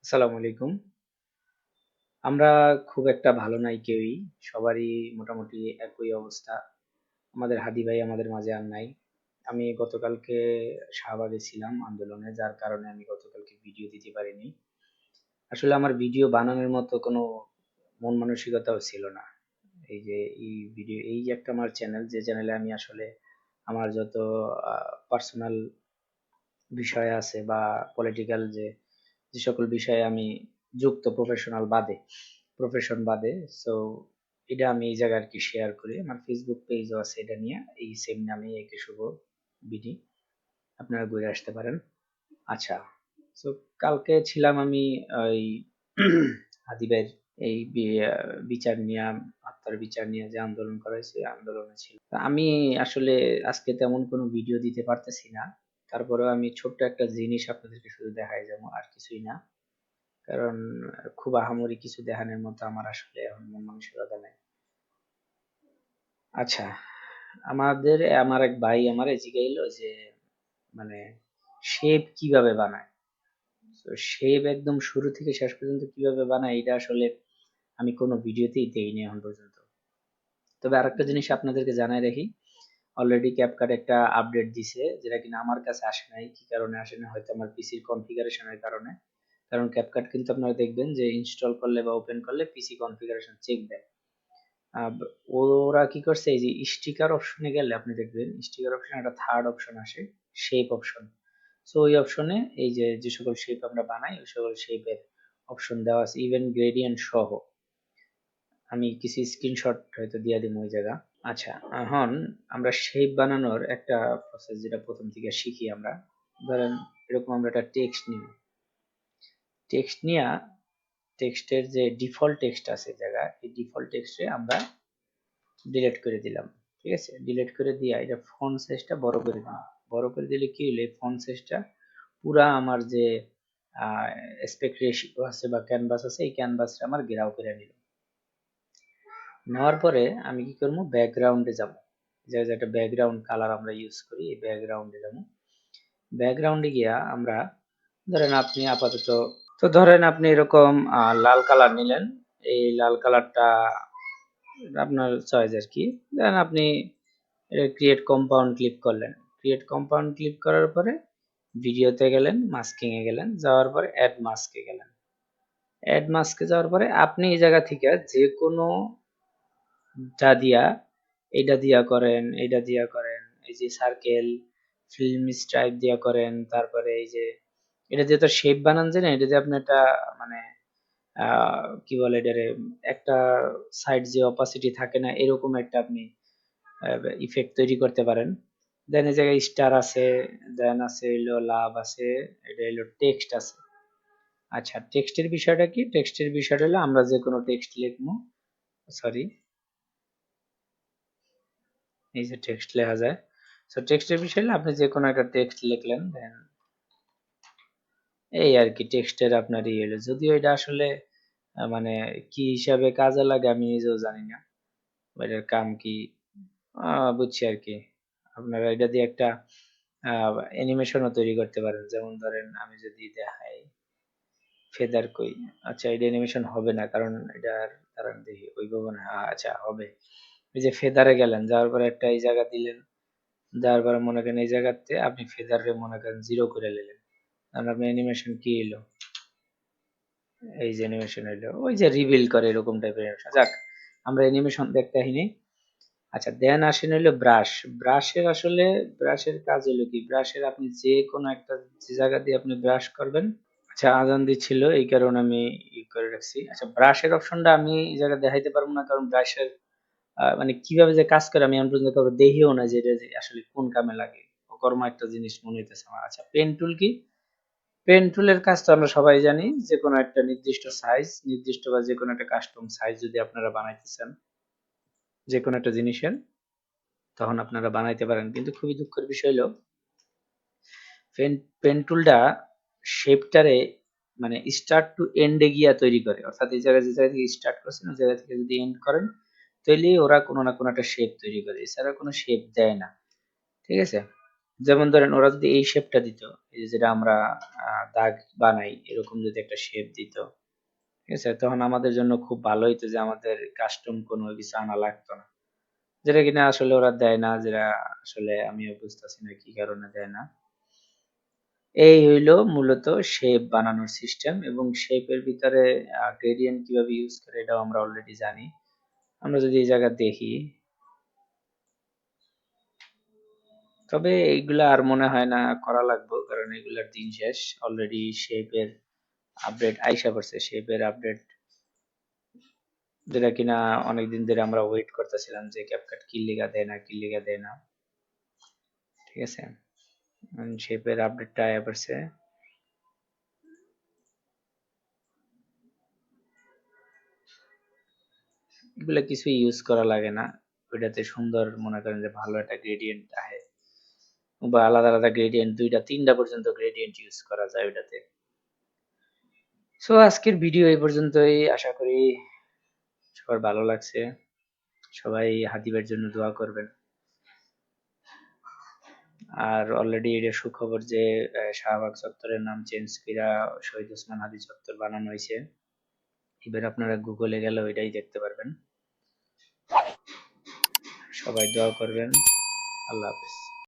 আসসালামু আলাইকুম। আমরা খুব একটা ভালো নাই কেউই। সবারই মোটামুটি একই অবস্থা। আমাদের হাদি ভাই আমাদের মাঝে আর নাই। আমি গতকালকে শাহবাগে ছিলাম আন্দোলনে, যার কারণে আমি গতকালকে ভিডিও দিতে পারিনি। আসলে আমার ভিডিও বানানোর মতো কোনো মন মানসিকতাও ছিল না। এই যে এই যে একটা আমার চ্যানেল, যে চ্যানেলে আমি আসলে আমার যত পার্সোনাল বিষয় আছে বা পলিটিক্যাল যে সকল বিষয়ে আমি যুক্ত প্রফেশন বাদে, সো এটা আমি এই জায়গায় আর কি শেয়ার করি। আমার ফেসবুক পেজও আছে এটা নিয়ে, এই সেম নামে একে শুভ বিডি, আপনারা ঘুরে আসতে পারেন। আচ্ছা, তো কালকে ছিলাম আমি ওই হাদিবের এই বিচার নিয়ে, হত্যার বিচার নিয়ে যে আন্দোলন করা হয়েছে আন্দোলনে ছিল। তা আমি আসলে আজকে তেমন কোনো ভিডিও দিতে পারতেছি না, তারপরেও আমি ছোট্ট একটা জিনিস আপনাদেরকে শুধু দেখাই যাবো, আর কিছুই না। কারণ খুব আহামরি কিছু দেখানোর মতো আমার আসলে এখন মন মানসিকতা নেই। আচ্ছা, আমার এক ভাই আমারে জিগাইলো যে মানে শেপ কিভাবে বানায়। তো শেপ একদম শুরু থেকে শেষ পর্যন্ত কিভাবে বানায় এটা আসলে আমি কোনো ভিডিওতেই দেইনি এখন পর্যন্ত। তবে আরেকটা জিনিস আপনাদেরকে জানাই রাখি, অলরেডি ক্যাপকাট একটা আপডেট দিছে, যেটা কিনা আমার কাছে আসে নাই। কি কারণে আসে না, হয়তো আমার পিসির কনফিগারেশনের কারণে। কারণ ক্যাপকাট কিন্তু আপনারা দেখবেন যে ইনস্টল করলে বা ওপেন করলে পিসি কনফিগারেশন চেক দেয়। ওরা কি করছে, এই যে স্টিকার অপশনে গেলে আপনি দেখবেন স্টিকার অপশনে একটা থার্ড অপশন আসে, শেপ অপশন। সো ওই অপশনে এই যে যে সকল শেপ আমরা বানাই ওই সকল শেপের অপশন দেওয়া আছে, ইভেন গ্রেডিয়েন্ট সহ। আমি কিছু স্ক্রিনশট হয়তো দিয়ে দিব ওই জায়গা। আচ্ছা, এখন আমরা শেপ বানানোর একটা প্রসেস যেটা প্রথম থেকে শিখি আমরা। ধরেন এরকম আমরা একটা টেক্সট নিব, টেক্সট নিয়ে টেক্সটের যে ডিফল্ট টেক্সট আছে জায়গায়, এই ডিফল্ট টেক্সটে আমরা ডিলিট করে দিলাম। ঠিক আছে, ডিলিট করে দিয়ে এটা ফন্ট সাইজটা বড় করে দিলাম। বড় করে দিলে কি হলো, ফন্ট সাইজটা পুরা আমার যে অ্যাসপেক্ট রেশিও আছে বা ক্যানভাস আছে, এই ক্যানভাসটা আমার ঘেরাও করে নিল। নেওয়ার পরে আমি কি করবো, ব্যাকগ্রাউন্ডে যাব। যে একটা ব্যাকগ্রাউন্ড কালার আমরা ইউজ করি, এই ব্যাকগ্রাউন্ডে যাব। ব্যাকগ্রাউন্ডে গিয়া আমরা ধরেন আপনি আপাতত, তো ধরেন আপনি এরকম লাল কালার নিলেন। এই লাল কালারটা আপনার চয়েস আর কি। দেন আপনি ক্রিয়েট কম্পাউন্ড ক্লিক করলেন। ক্রিয়েট কম্পাউন্ড ক্লিক করার পরে ভিডিওতে গেলেন, মাস্কিং এ গেলেন, যাওয়ার পরে অ্যাড মাস্কে গেলেন। অ্যাড মাস্কে যাওয়ার পরে আপনি এই জায়গা থেকে যে কোনো টা দিয়া, এটা দিয়া করেন, এটা দিয়া করেন, এই যে সার্কেল, ফিল্ম স্ট্রাইপ দিয়া করেন, তারপরে এই যে এটা দিয়ে তো শেপ বানান যায় না, এটা দিয়ে আপনি একটা মানে কি বলে এটারে, একটা সাইড যে অপাসিটি থাকে না, এরকম একটা আপনি ইফেক্ট তৈরি করতে পারেন। দেন এই জায়গায় স্টার আছে, দেন আছে হইলো লাভ আছে, এটা হইলো টেক্সট আছে। আচ্ছা, টেক্সটের বিষয়টা কি, টেক্সটের বিষয়টা হলো আমরা যে কোনো টেক্সট লিখবো, সরি, এই যে টেক্সট লেখা যায়। সো টেক্সটের বিষয় হলো আপনি যে কোনো একটা টেক্সট লিখলেন, দেন এই আর কি টেক্সটের আপনার ইয়ে হলো। যদিও এটা আসলে মানে কি হিসাবে কাজে লাগে আমি নিজেও জানি না, বা এটার কাম কি। বুঝছি আর কি। আপনারা এটা দিয়ে একটা অ্যানিমেশনও তৈরি করতে পারেন। যেমন ধরেন আমি যদি দেখাই ফেদার কই, আচ্ছা এটা অ্যানিমেশন হবে না, কারণ এটার কারণ দেখি ওইভাবে না। আচ্ছা হবে। এই যে ফেদারে গেলেন, যাওয়ার পরে একটা এই জায়গা দিলেন, যাওয়ার পরে মনে করেন এই জায়গাতে আপনি ফেদারে মনে করেন 0 করে নিলেন। কারণ আপনার অ্যানিমেশন কি এলো, এই যে অ্যানিমেশন এলো ওই যে রিভিল করে এরকম টাইপের অ্যানিমেশন। যাক, আমরা অ্যানিমেশন দেখতে আহিনি। আচ্ছা, দেন আসেন হলো ব্রাশ। ব্রাশের আসলে ব্রাশের কাজ হলো কি, ব্রাশের আপনি যে কোনো একটা যে জায়গা দিয়ে আপনি ব্রাশ করবেন। আচ্ছা, আজান দিচ্ছিল এই কারণে আমি ই করে রাখছি। আচ্ছা, ব্রাশের অপশনটা আমি এই জায়গায় দেখাইতে পারবো না, কারণ ব্রাশের মানে কিভাবে যে কাজ করে আমি এখন পর্যন্ত কারো দেখিও না যে এটা যে আসলে কোন কামে লাগে। অকর্মা একটা জিনিস মনে হইতেছে আমার। আচ্ছা, পেন টুল কি, পেন টুলের কাজ তো আমরা সবাই জানি, যে কোনো একটা নির্দিষ্ট সাইজ, নির্দিষ্ট বা যে কোনো একটা কাস্টম সাইজ যদি আপনারা বানাইতে চান যে কোনো একটা জিনিসের, তখন আপনারা বানাইতে পারেন। কিন্তু খুবই দুঃখের বিষয় হলো পেন পেন টুলটা শেপটারে মানে স্টার্ট টু এন্ড এ গিয়া তৈরি করে। অর্থাৎ এই জায়গায় যে জায়গা থেকে স্টার্ট করছেন ওই জায়গা থেকে যদি এন্ড করেন, তাইলে ওরা কোনো না কোনো একটা শেপ তৈরি করে, এছাড়া কোনো শেপ দেয় না। ঠিক আছে, যেমন ধরেন ওরা যদি এই শেপটা দিত, এই যে যেটা আমরা দাগ বানাই এরকম যদি একটা শেপ দিত, ঠিক আছে, তখন আমাদের জন্য খুব ভালো হইতো যে আমাদের কাস্টম কোনো কিছু আনা লাগতো না, যেটা কিনা আসলে ওরা দেয় না, যেটা আসলে আমিও বুঝতেছি না কি কারণে দেয় না। এই হইলো মূলত শেপ বানানোর সিস্টেম, এবং শেপের ভিতরে গ্রেডিয়েন্ট কিভাবে ইউজ করে এটাও আমরা অলরেডি জানি। আমরা যদি এই জায়গা দেখি, তবে এইগুলা আর মনে হয় না করা লাগবে, কারণ এগুলার দিন শেষ। অলরেডি শেপের আপডেট আইসা পড়ছে, শেপের আপডেট যেটা কিনা অনেকদিন ধরে আমরা ওয়েট করতেছিলাম যে ক্যাপকাট কি লিগা দেয় না, কি লিগা দেয় না, ঠিক আছে। শেপের আপডেটটা আয়া পড়ছে। এগুলা কিছুই ইউজ করা লাগে না, ওইটাতে সুন্দর মনে করেন যে ভালো একটা গ্রেডিয়েন্ট আহে, বা আলাদা আলাদা গ্রেডিয়েন্ট ২টা ৩টা পর্যন্ত গ্রেডিয়েন্ট ইউজ করা যায় ওইটাতে। সো আজকের ভিডিও এই পর্যন্তই, আশা করি সবার ভালো লাগছে। সবাই হাদিবের জন্য দোয়া করবেন। আর অলরেডি এটা সুখবর যে শাহবাগ চত্বরের নাম চেঞ্জ কইরা শহীদ ওসমান হাদি চত্বর বানানো হয়েছে। এবার আপনারা গুগলে গেলে ওইটাই দেখতে পারবেন। সবাই দোয়া করবেন। আল্লাহ হাফেজ।